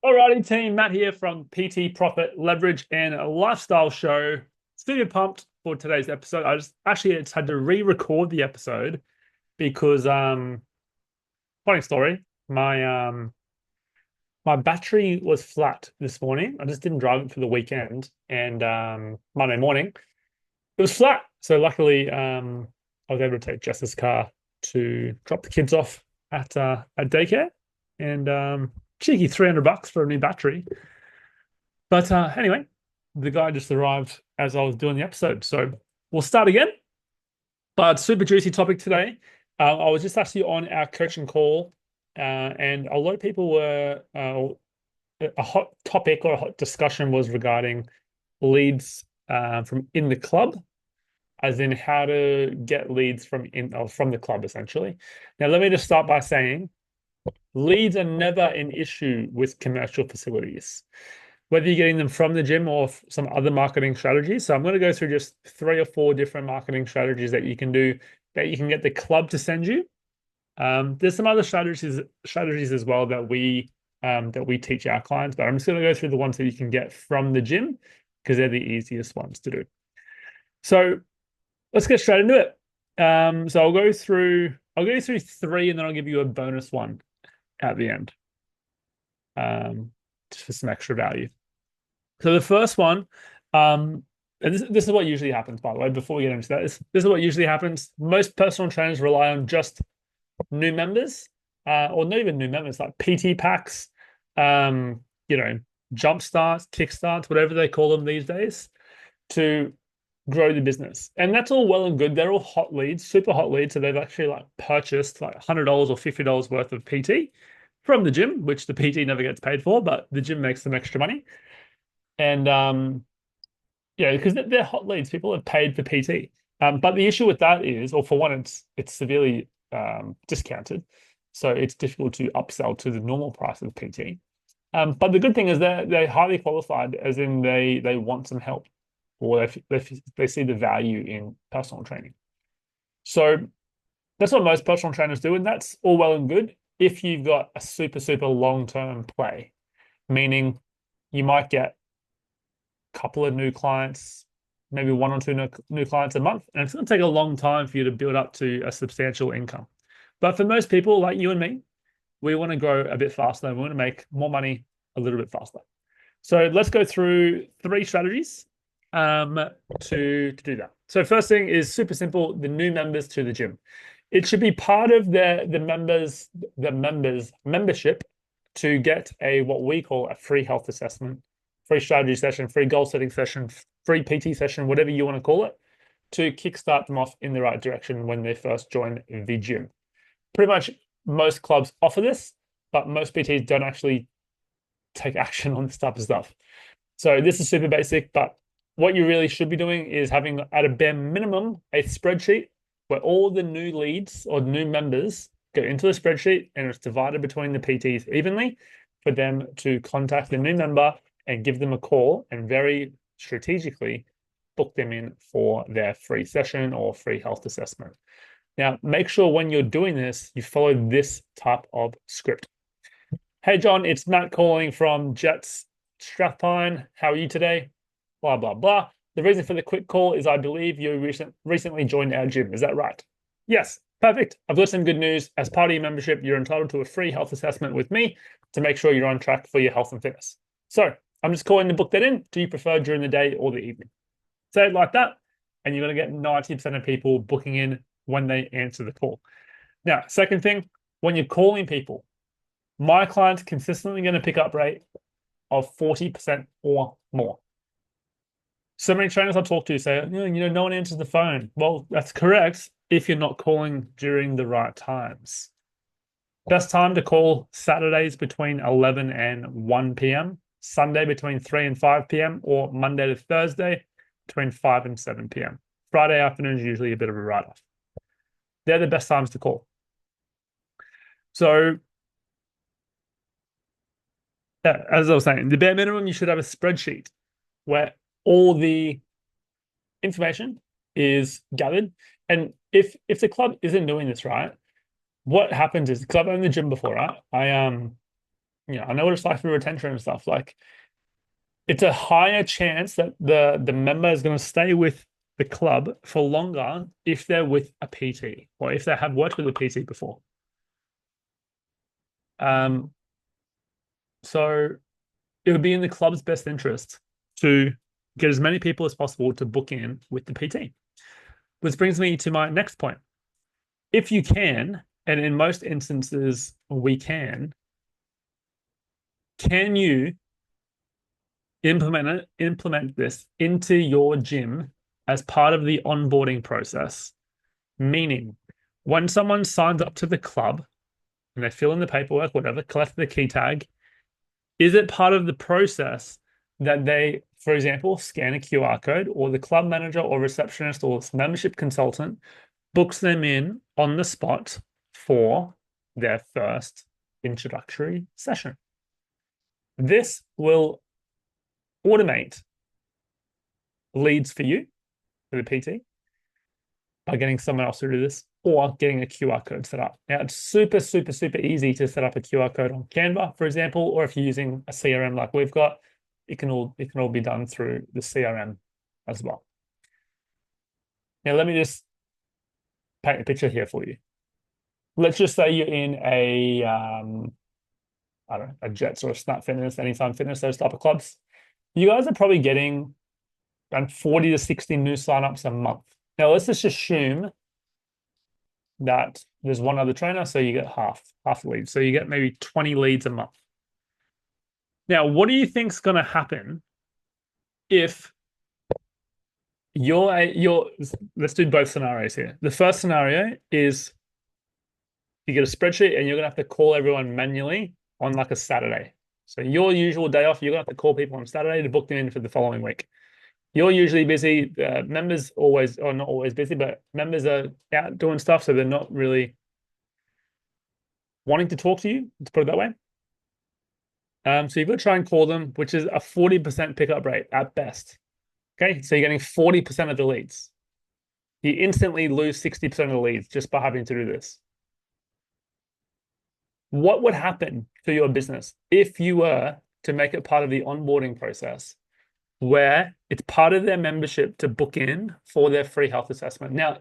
Alrighty, team. Matt here from PT Profit Leverage and Lifestyle Show. Super pumped for today's episode. I just had to re-record the episode because funny story, my battery was flat this morning. I just didn't drive it for the weekend, and Monday morning it was flat. So luckily, I was able to take Jess's car to drop the kids off at daycare, and cheeky $300 for a new battery. But anyway, the guy just arrived as I was doing the episode. So we'll start again. But super juicy topic today. I was just actually on our coaching call, and a lot of people were a hot topic or a hot discussion was regarding leads from in the club, as in how to get leads from the club, essentially. Now, let me just start by saying leads are never an issue with commercial facilities, whether you're getting them from the gym or some other marketing strategies. So I'm going to go through just 3 or 4 different marketing strategies that you can do that you can get the club to send you. There's some other strategies as well that we teach our clients, but I'm just going to go through the ones that you can get from the gym because they're the easiest ones to do. So let's get straight into it. So I'll go through 3 and then I'll give you a bonus one at the end, just for some extra value. So the first one, and this is what usually happens, by the way, before we get into that, this is what usually happens. Most personal trainers rely on just new members, or not even new members, like PT packs, um, you know, jump starts, kick starts, whatever they call them these days, to grow the business. And that's all well and good. They're all hot leads, super hot leads. So they've actually like purchased like $100 or $50 worth of PT from the gym, which the PT never gets paid for, but the gym makes them extra money. And yeah, because they're hot leads. People have paid for PT. But the issue with that is, or for one, it's severely discounted. So it's difficult to upsell to the normal price of PT. But the good thing is they're highly qualified, as in they want some help, or they see the value in personal training. So that's what most personal trainers do, and that's all well and good if you've got a super long-term play, meaning you might get couple of new clients, maybe 1 or 2 new clients a month, and it's going to take a long time for you to build up to a substantial income. But for most people like you and me, we want to grow a bit faster. We want to make more money a little bit faster. So let's go through 3 strategies to do that. So first thing is super simple: the new members to the gym. It should be part of the members membership to get a what we call a free health assessment, free strategy session, free goal setting session, free PT session, whatever you want to call it, to kickstart them off in the right direction when they first join the gym. Pretty much most clubs offer this, but most PTs don't actually take action on this type of stuff. So this is super basic, but what you really should be doing is having, at a bare minimum, a spreadsheet where all the new leads or new members go into the spreadsheet, and it's divided between the PTs evenly for them to contact the new member and give them a call and very strategically book them in for their free session or free health assessment. Now, make sure when you're doing this, you follow this type of script. Hey, John, it's Matt calling from Jets Strathpine. How are you today? Blah, blah, blah. The reason for the quick call is I believe you recently joined our gym. Is that right? Yes, perfect. I've got some good news. As part of your membership, you're entitled to a free health assessment with me to make sure you're on track for your health and fitness. So I'm just calling to book that in. Do you prefer during the day or the evening? Say it like that, and you're going to get 90% of people booking in when they answer the call. Now, second thing, when you're calling people, my clients consistently get a pickup rate of 40% or more. So many trainers I talk to say, no one answers the phone. Well, that's correct if you're not calling during the right times. Best time to call: Saturdays between 11 and 1 p.m., Sunday between 3 and 5 p.m., or Monday to Thursday between 5 and 7 p.m. Friday afternoon is usually a bit of a write-off. They're the best times to call. So, yeah, as I was saying, the bare minimum, you should have a spreadsheet where all the information is gathered. And if the club isn't doing this right, what happens is, the club owned the gym before, right? I know what it's like for retention and stuff. Like it's a higher chance that the member is going to stay with the club for longer if they're with a PT or if they have worked with a PT before. Um, so it would be in the club's best interest to get as many people as possible to book in with the PT. Which brings me to my next point. If you can, and in most instances we can you implement this into your gym as part of the onboarding process? Meaning, when someone signs up to the club and they fill in the paperwork, whatever, collect the key tag, is it part of the process that they, for example, scan a QR code, or the club manager or receptionist or membership consultant books them in on the spot for their first introductory session? This will automate leads for you, for the PT, by getting someone else to do this or getting a QR code set up. Now, it's super, super, super easy to set up a QR code on Canva, for example, or if you're using a CRM like we've got, it can all be done through the CRM as well. Now, let me just paint a picture here for you. Let's just say you're in a I don't know, a Jets or a Snap Fitness, Anytime Fitness, those type of clubs. You guys are probably getting around 40 to 60 new signups a month. Now, let's just assume that there's one other trainer, so you get half the leads. So you get maybe 20 leads a month. Now, what do you think's going to happen if let's do both scenarios here. The first scenario is you get a spreadsheet and you're going to have to call everyone manually on like a Saturday. So your usual day off, you're going to have to call people on Saturday to book them in for the following week. You're usually busy. Members always, or not always busy, but members are out doing stuff, so they're not really wanting to talk to you. Let's put it that way. So you've got to try and call them, which is a 40% pickup rate at best. Okay, so you're getting 40% of the leads. You instantly lose 60% of the leads just by having to do this. What would happen to your business if you were to make it part of the onboarding process, where it's part of their membership to book in for their free health assessment? Now,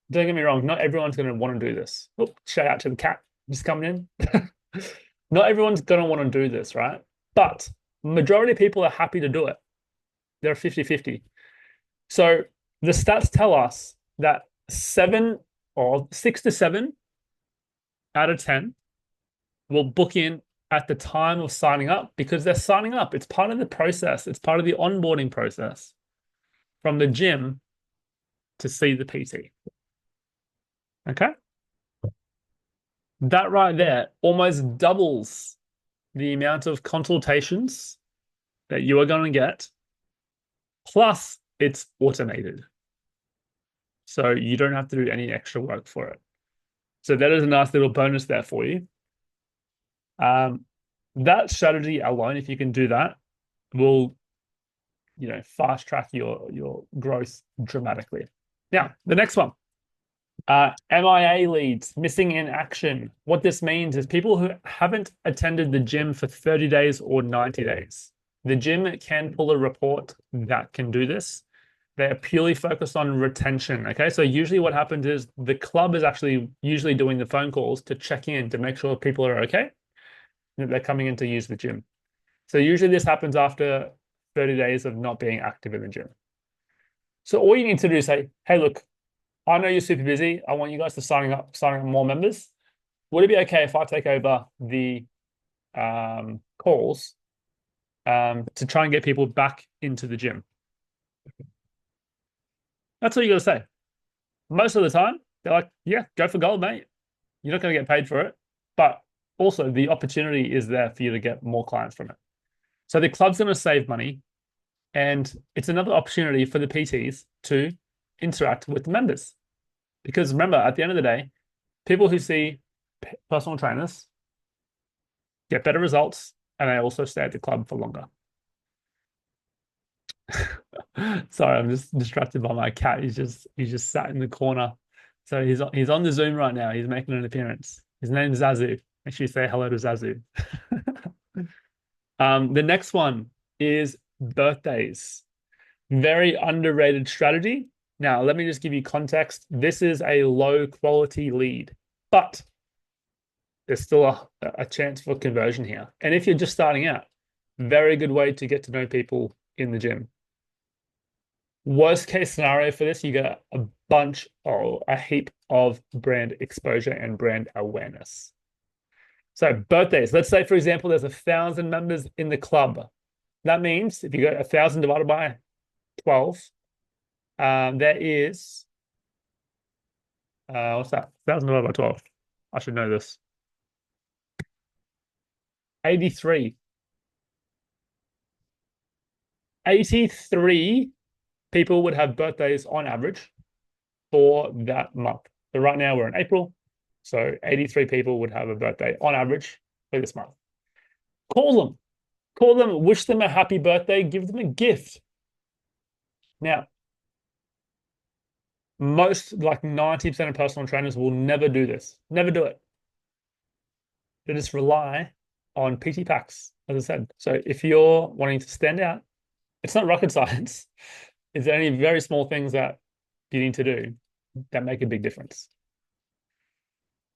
don't get me wrong, not everyone's going to want to do this. Oh, shout out to the cat just coming in. Not everyone's going to want to do this, right? But majority of people are happy to do it. They're 50-50. So the stats tell us that 6 to 7 out of 10 will book in at the time of signing up because they're signing up. It's part of the process. It's part of the onboarding process from the gym to see the PT. Okay? That right there almost doubles the amount of consultations that you are going to get. Plus, it's automated. So you don't have to do any extra work for it. So that is a nice little bonus there for you. That strategy alone, if you can do that, will fast track your growth dramatically. Now, the next one. MIA leads, missing in action. What this means is people who haven't attended the gym for 30 days or 90 days. The gym can pull a report that can do this. They're purely focused on retention. Okay, so usually what happens is the club is actually usually doing the phone calls to check in to make sure people are okay, that they're coming in to use the gym. So usually this happens after 30 days of not being active in the gym. So all you need to do is say, hey, look, I know you're super busy. I want you guys to sign up more members. Would it be okay if I take over the calls to try and get people back into the gym? That's all you got to say. Most of the time, they're like, yeah, go for gold, mate. You're not going to get paid for it. But also the opportunity is there for you to get more clients from it. So the club's going to save money. And it's another opportunity for the PTs to interact with the members. Because remember, at the end of the day, people who see personal trainers get better results, and they also stay at the club for longer. Sorry, I'm just distracted by my cat. He's just sat in the corner. So he's on the Zoom right now. He's making an appearance. His name's Zazu. Make sure you say hello to Zazu. The next one is birthdays. Very underrated strategy. Now, let me just give you context. This is a low quality lead, but there's still a chance for conversion here. And if you're just starting out, very good way to get to know people in the gym. Worst case scenario for this, you get a bunch or a heap of brand exposure and brand awareness. So birthdays, let's say, for example, there's 1,000 members in the club. That means if you go 1,000 divided by 12, there is, what's that? 1,000 divided by 12. I should know this. 83. 83 people would have birthdays on average for that month. So right now we're in April. So 83 people would have a birthday on average for this month. Call them, wish them a happy birthday, give them a gift. Now, most, like 90% of personal trainers will never do this. Never do it. They just rely on PT packs, as I said. So if you're wanting to stand out, it's not rocket science. It's only very small things that you need to do that make a big difference.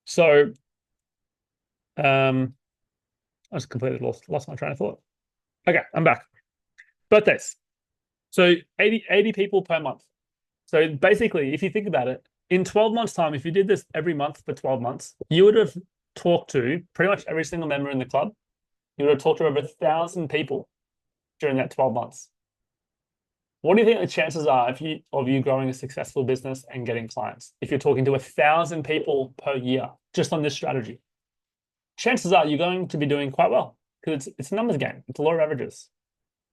So I just completely lost my train of thought. Okay, I'm back. Birthdays. So 80 people per month. So basically, if you think about it, in 12 months' time, if you did this every month for 12 months, you would have talked to pretty much every single member in the club. You would have talked to over 1,000 people during that 12 months. What do you think the chances are of you growing a successful business and getting clients if you're talking to 1,000 people per year just on this strategy? Chances are you're going to be doing quite well because it's a numbers game. It's a law of averages.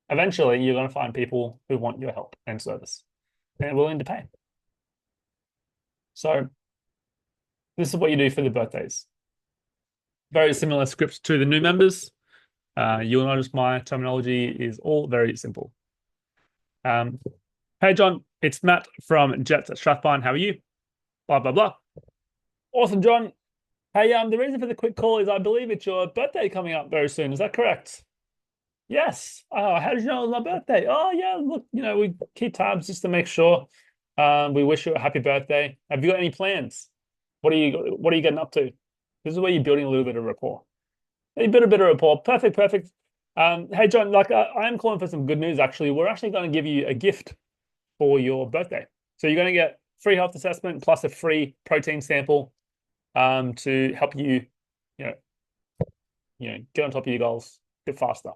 Eventually, you're going to find people who want your help and service and are willing to pay. So this is what you do for the birthdays. Very similar script to the new members. You'll notice my terminology is all very simple. Hey, John, it's Matt from Jets at Strathpine. How are you? Blah, blah, blah. Awesome, John. Hey, the reason for the quick call is I believe it's your birthday coming up very soon. Is that correct? Yes. Oh, how did you know it was my birthday? Oh, yeah, look, we keep tabs just to make sure. We wish you a happy birthday. Have you got any plans? What are you getting up to? This is where you're building a little bit of rapport. A bit of rapport. Perfect, perfect. Hey, John, like I am calling for some good news, actually. We're actually going to give you a gift for your birthday. So you're going to get free health assessment plus a free protein sample to help you, get on top of your goals a bit faster.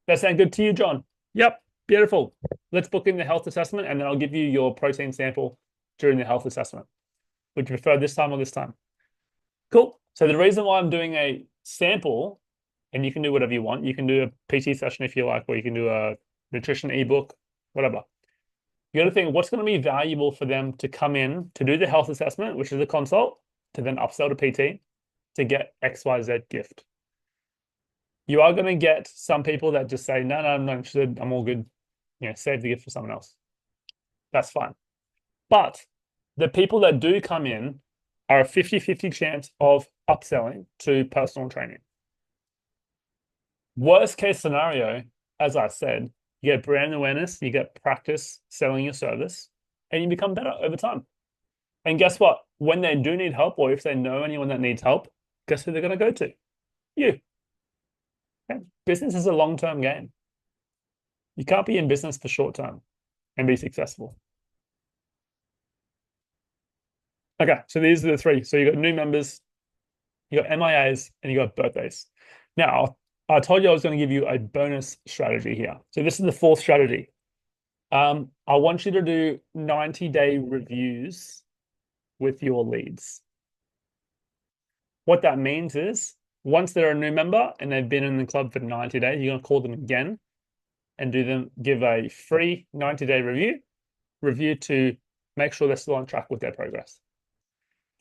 That sound good to you, John? Yep, beautiful. Let's book in the health assessment and then I'll give you your protein sample during the health assessment. Would you prefer this time or this time? Cool. So the reason why I'm doing a sample, and you can do whatever you want. You can do a PT session if you like, or you can do a nutrition ebook, whatever. You got to think what's going to be valuable for them to come in to do the health assessment, which is a consult, to then upsell to PT to get XYZ gift. You are going to get some people that just say, no, I'm not interested. I'm all good. Save the gift for someone else. That's fine. But the people that do come in are a 50-50 chance of upselling to personal training. Worst case scenario, as I said, you get brand awareness, you get practice selling your service, and you become better over time. And guess what? When they do need help, or if they know anyone that needs help, guess who they're going to go to? You. Okay? Business is a long-term game. You can't be in business for short-term and be successful. Okay, so these are the three. So you got new members, you got MIAs, and you got birthdays. Now, I told you I was going to give you a bonus strategy here. So this is the fourth strategy. I want you to do 90-day reviews with your leads. What that means is once they're a new member and they've been in the club for 90 days, you're going to call them again and give a free 90-day review to make sure they're still on track with their progress.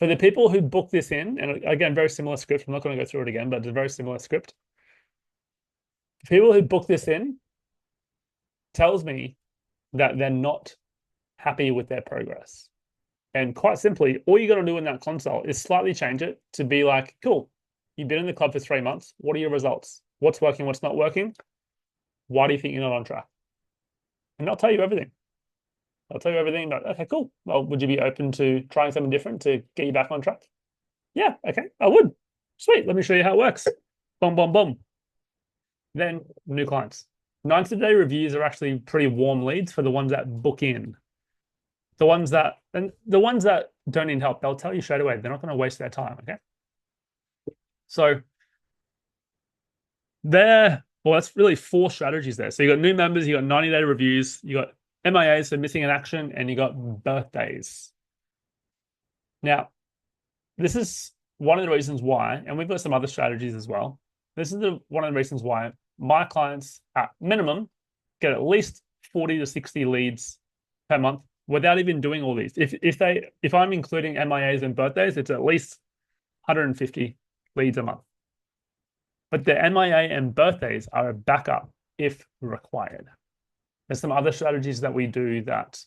For the people who book this in, and again, very similar script, I'm not going to go through it again, but it's a very similar script. People who book this in tells me that they're not happy with their progress. And quite simply, all you got to do in that consult is slightly change it to be like, cool, you've been in the club for 3 months. What are your results? what's working, what's not working, why do you think you're not on track? And I'll tell you everything. I'll tell you everything. But okay, cool. Well, would you be open to trying something different to get you back on track? Yeah, okay, I would. Sweet. Let me show you how it works. Boom, boom, boom. Then new clients. 90-day reviews are actually pretty warm leads for the ones that book in. The ones that don't need help, they'll tell you straight away. They're not going to waste their time. Okay. So that's really 4 strategies there. So you got new members, you got 90-day reviews, you got MIAs, so missing in action, and you got birthdays. Now, this is one of the reasons why, and we've got some other strategies as well. This is one of the reasons why my clients at minimum get at least 40 to 60 leads per month without even doing all these. If I'm including MIAs and birthdays, it's at least 150 leads a month. But the MIA and birthdays are a backup if required. There's some other strategies that we do that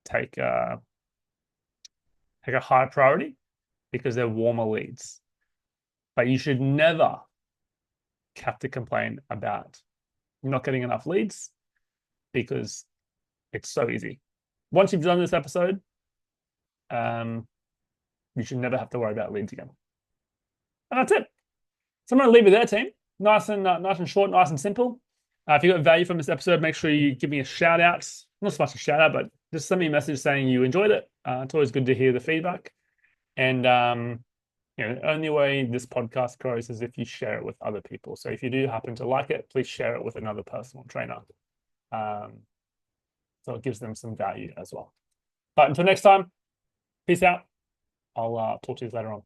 take a high priority because they're warmer leads. But you should never have to complain about not getting enough leads because it's so easy. Once you've done this episode, you should never have to worry about leads again. And that's it. So I'm going to leave it there, team. Nice and short, nice and simple. If you got value from this episode, make sure you give me a shout out. Not so much a shout out, but just send me a message saying you enjoyed it. It's always good to hear the feedback. And the only way this podcast grows is if you share it with other people. So if you do happen to like it, please share it with another personal trainer. So it gives them some value as well. But until next time, peace out. I'll talk to you later on.